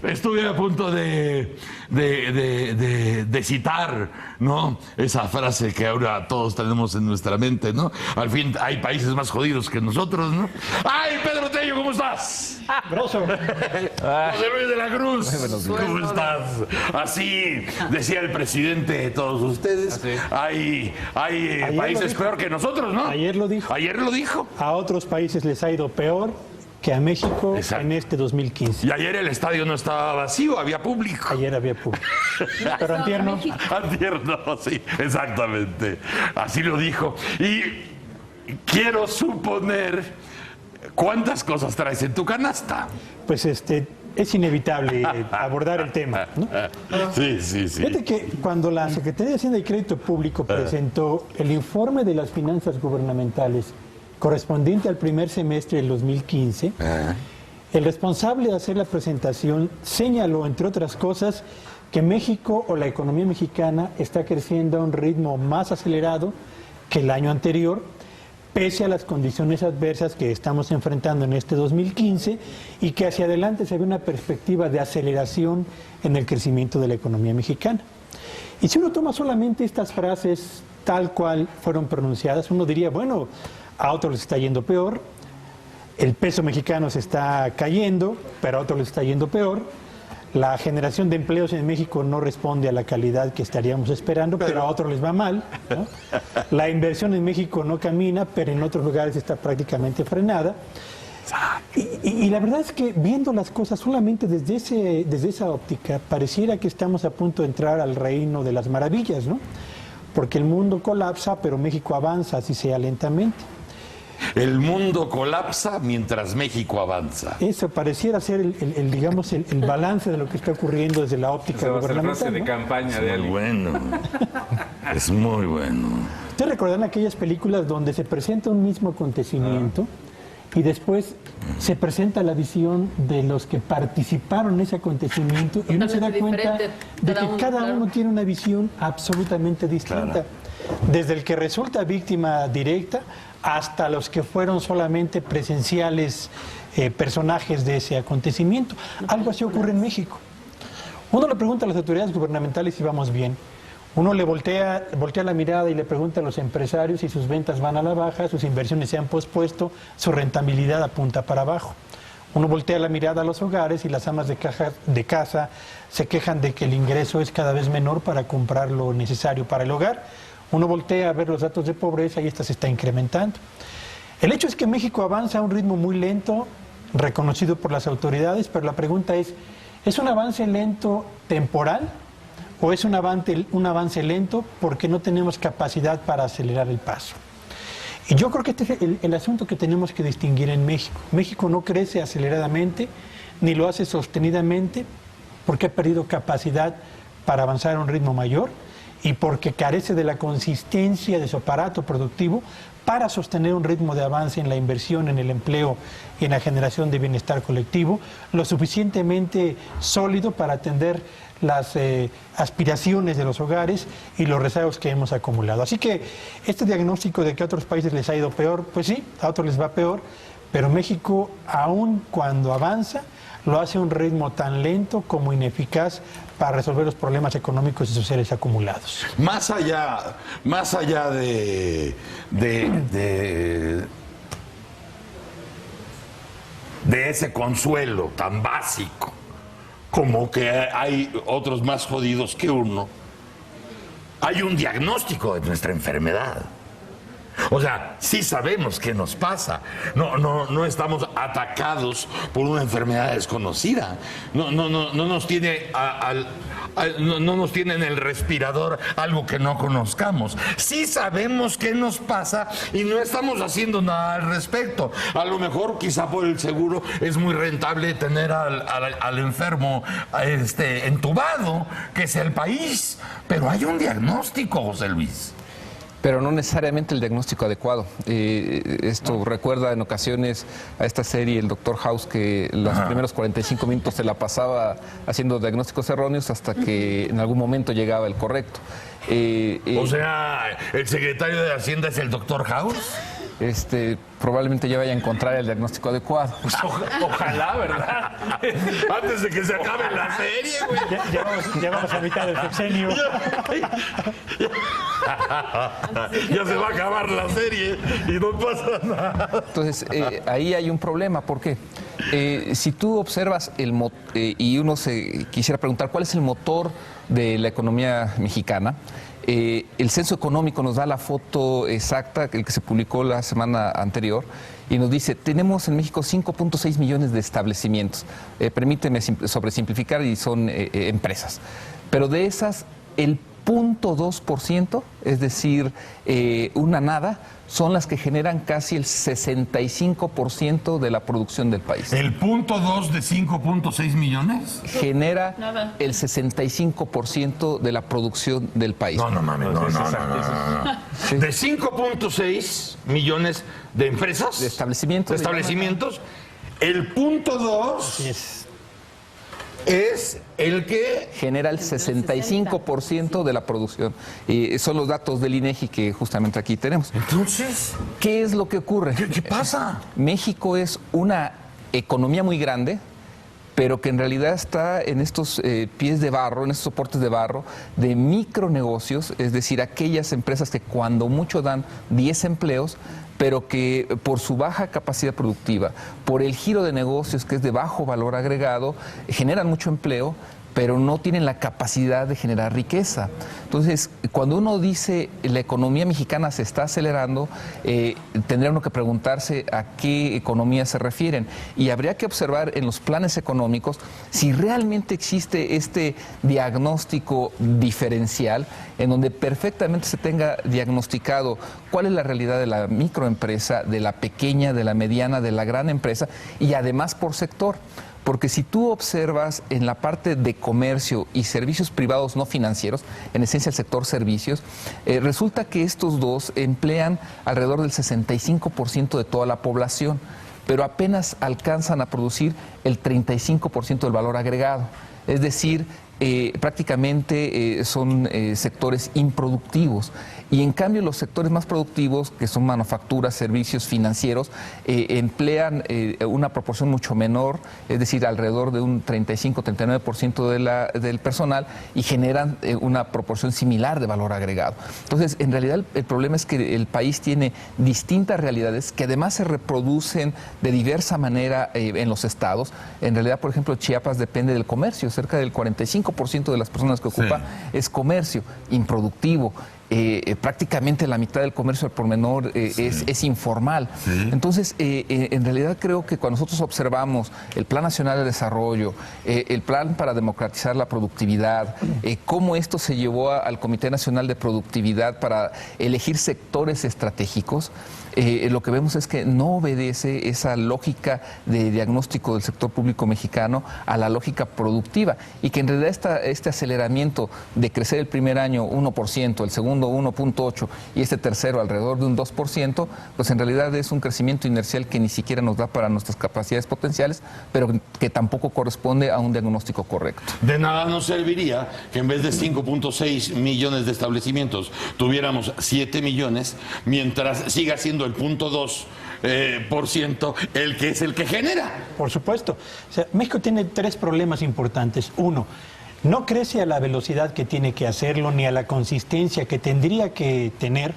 estuve a punto de citar, ¿no? Esa frase que ahora todos tenemos en nuestra mente, ¿no? Al fin hay países más jodidos que nosotros, ¿no? ¡Ay, Pedro Tello, ¿cómo estás? Broso. José Luis de la Cruz, ¿cómo estás? Así decía el presidente de todos ustedes. Hay países peor que nosotros, ¿no? Ayer lo dijo. Ayer lo dijo. A otros países les ha ido peor que a México. Exacto. En este 2015. Y ayer el estadio no estaba vacío, había público. Ayer había público. Pero antier no. Antier no, sí, exactamente. Así lo dijo. Y quiero suponer, ¿cuántas cosas traes en tu canasta? Pues es inevitable abordar el tema, ¿no? Sí. Fíjate que cuando la Secretaría de Hacienda y Crédito Público presentó el informe de las finanzas gubernamentales correspondiente al primer semestre del 2015, el responsable de hacer la presentación señaló, entre otras cosas, que México o la economía mexicana está creciendo a un ritmo más acelerado que el año anterior, pese a las condiciones adversas que estamos enfrentando en este 2015 y que hacia adelante se ve una perspectiva de aceleración en el crecimiento de la economía mexicana. Y si uno toma solamente estas frases tal cual fueron pronunciadas, uno diría, bueno, a otros les está yendo peor, el peso mexicano se está cayendo, pero a otros les está yendo peor, la generación de empleos en México no responde a la calidad que estaríamos esperando, pero a otros les va mal, ¿no? La inversión en México no camina, pero en otros lugares está prácticamente frenada. Y la verdad es que viendo las cosas solamente desde esa óptica, pareciera que estamos a punto de entrar al reino de las maravillas, ¿no? Porque el mundo colapsa, pero México avanza, así sea lentamente. El mundo colapsa mientras México avanza. Eso pareciera ser el balance de lo que está ocurriendo desde la óptica gubernamental. Frase de campaña de muy bueno. Es muy bueno. ¿Ustedes recuerdan aquellas películas donde se presenta un mismo acontecimiento y después se presenta la visión de los que participaron en ese acontecimiento y uno se da cuenta de que cada uno tiene una visión absolutamente distinta? Claro. Desde el que resulta víctima directa hasta los que fueron solamente presenciales personajes de ese acontecimiento. Algo así ocurre en México. Uno le pregunta a las autoridades gubernamentales si vamos bien. Uno le voltea la mirada y le pregunta a los empresarios si sus ventas van a la baja, sus inversiones se han pospuesto, su rentabilidad apunta para abajo. Uno voltea la mirada a los hogares y las amas de casa se quejan de que el ingreso es cada vez menor para comprar lo necesario para el hogar. Uno voltea a ver los datos de pobreza y esta se está incrementando. El hecho es que México avanza a un ritmo muy lento, reconocido por las autoridades, pero la pregunta ¿es un avance lento temporal o es un avance lento porque no tenemos capacidad para acelerar el paso? Y yo creo que este es el asunto que tenemos que distinguir en México. México no crece aceleradamente, ni lo hace sostenidamente, porque ha perdido capacidad para avanzar a un ritmo mayor y porque carece de la consistencia de su aparato productivo para sostener un ritmo de avance en la inversión, en el empleo y en la generación de bienestar colectivo, lo suficientemente sólido para atender las aspiraciones de los hogares y los rezagos que hemos acumulado. Así que este diagnóstico de que a otros países les ha ido peor, pues sí, a otros les va peor, pero México, aun cuando avanza, lo hace a un ritmo tan lento como ineficaz para resolver los problemas económicos y sociales acumulados. Más allá de ese consuelo tan básico, como que hay otros más jodidos que uno, hay un diagnóstico de nuestra enfermedad. O sea, sí sabemos qué nos pasa. No estamos atacados por una enfermedad desconocida. No nos tiene no nos tiene en el respirador algo que no conozcamos. Sí sabemos qué nos pasa y no estamos haciendo nada al respecto. A lo mejor, quizá por el seguro, es muy rentable tener al enfermo entubado, que es el país. Pero hay un diagnóstico, José Luis. Pero no necesariamente el diagnóstico adecuado. Esto recuerda en ocasiones a esta serie, el Dr. House, que los primeros 45 minutos se la pasaba haciendo diagnósticos erróneos hasta que en algún momento llegaba el correcto. O sea, ¿el secretario de Hacienda es el Dr. House? probablemente ya vaya a encontrar el diagnóstico adecuado. Pues ojalá, ¿verdad? Antes de que se acabe la serie, güey. Ya vamos a mitad del sexenio. Ya se va a acabar la serie y no pasa nada. Entonces, ahí hay un problema. ¿Por qué? Si tú observas y uno se quisiera preguntar cuál es el motor de la economía mexicana, el censo económico nos da la foto exacta, el que se publicó la semana anterior, y nos dice, tenemos en México 5.6 millones de establecimientos. Permíteme sobresimplificar, y son empresas. Pero de esas, el 0.2%, es decir, una nada, son las que generan casi el 65% de la producción del país. ¿El 0.2 de 5.6 millones? Genera Nada. el 65% de la producción del país. No mames, no. Sí. De 5.6 millones de empresas, De establecimientos. el 0.2 es el que... Genera el 65% de la producción. Son los datos del INEGI que justamente aquí tenemos. Entonces, ¿Qué es lo que ocurre? ¿qué pasa? México es una economía muy grande, pero que en realidad está en estos pies de barro, en estos soportes de barro, de micronegocios, es decir, aquellas empresas que cuando mucho dan 10 empleos, pero que por su baja capacidad productiva, por el giro de negocios que es de bajo valor agregado, generan mucho empleo, pero no tienen la capacidad de generar riqueza. Entonces, cuando uno dice la economía mexicana se está acelerando, tendría uno que preguntarse a qué economía se refieren. Y habría que observar en los planes económicos si realmente existe este diagnóstico diferencial en donde perfectamente se tenga diagnosticado cuál es la realidad de la microempresa, de la pequeña, de la mediana, de la gran empresa, y además por sector. Porque si tú observas en la parte de comercio y servicios privados no financieros, en esencia el sector servicios, resulta que estos dos emplean alrededor del 65% de toda la población, pero apenas alcanzan a producir el 35% del valor agregado. Es decir, prácticamente son sectores improductivos. Y en cambio los sectores más productivos, que son manufacturas, servicios, financieros, emplean una proporción mucho menor, es decir, alrededor de un 35-39% del personal, y generan una proporción similar de valor agregado. Entonces, en realidad el problema es que el país tiene distintas realidades que además se reproducen de diversa manera en los estados. En realidad, por ejemplo, Chiapas depende del comercio, cerca del 45% de las personas que ocupa es comercio improductivo. Prácticamente la mitad del comercio al por menor es informal. Entonces, en realidad creo que cuando nosotros observamos el Plan Nacional de Desarrollo, el Plan para democratizar la productividad, cómo esto se llevó al Comité Nacional de Productividad para elegir sectores estratégicos, lo que vemos es que no obedece esa lógica de diagnóstico del sector público mexicano a la lógica productiva, y que en realidad este aceleramiento de crecer el primer año 1%, el segundo 1.8% y este tercero alrededor de un 2%, pues en realidad es un crecimiento inercial que ni siquiera nos da para nuestras capacidades potenciales, pero que tampoco corresponde a un diagnóstico correcto. De nada nos serviría que en vez de 5.6 millones de establecimientos tuviéramos 7 millones, mientras siga siendo el 0.2% el que es el que genera. Por supuesto. O sea, México tiene tres problemas importantes. Uno, no crece a la velocidad que tiene que hacerlo, ni a la consistencia que tendría que tener.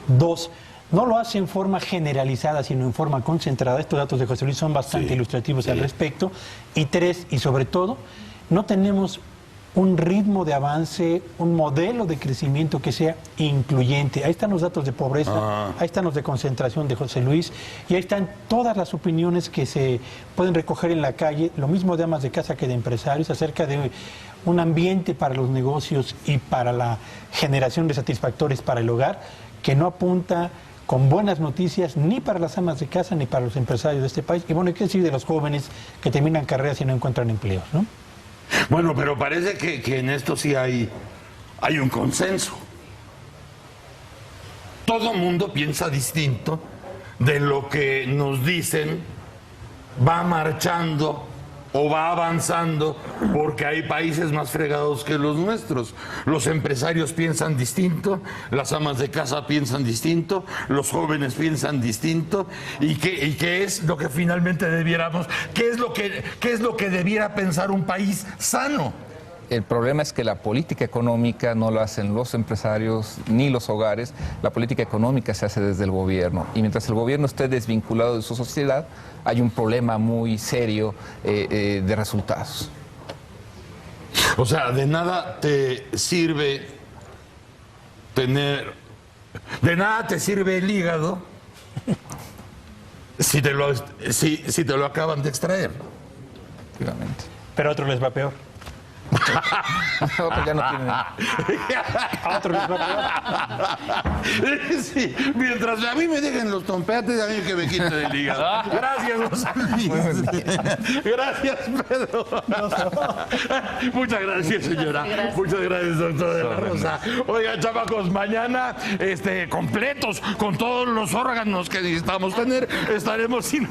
Dos, no lo hace en forma generalizada, sino en forma concentrada. Estos datos de José Luis son bastante ilustrativos al respecto. Y tres, y sobre todo, no tenemos un ritmo de avance, un modelo de crecimiento que sea incluyente. Ahí están los datos de pobreza, ahí están los de concentración de José Luis, y ahí están todas las opiniones que se pueden recoger en la calle, lo mismo de amas de casa que de empresarios, acerca de un ambiente para los negocios y para la generación de satisfactores para el hogar, que no apunta con buenas noticias ni para las amas de casa ni para los empresarios de este país. Y bueno, ¿qué decir de los jóvenes que terminan carreras y no encuentran empleos, ¿no? Bueno, pero parece que en esto sí hay un consenso. Todo mundo piensa distinto de lo que nos dicen, va marchando o va avanzando porque hay países más fregados que los nuestros. Los empresarios piensan distinto, las amas de casa piensan distinto, los jóvenes piensan distinto, y qué es lo que finalmente debiéramos, qué es lo que debiera pensar un país sano. El problema es que la política económica no lo hacen los empresarios ni los hogares. La política económica se hace desde el gobierno. Y mientras el gobierno esté desvinculado de su sociedad, hay un problema muy serio de resultados. O sea, de nada te sirve el hígado si te lo acaban de extraer. Efectivamente. Pero a otros les va peor. Otros ya no tienen. A otros les va peor. Sí, mientras a mí me dejen los tompeates, a mí que me quiten el hígado. Gracias, José Luis. Gracias, Pedro. Muchas gracias, señora. Gracias. Muchas gracias, doctor de la Rosa. Oigan, chamacos, mañana completos con todos los órganos que necesitamos tener, estaremos sin...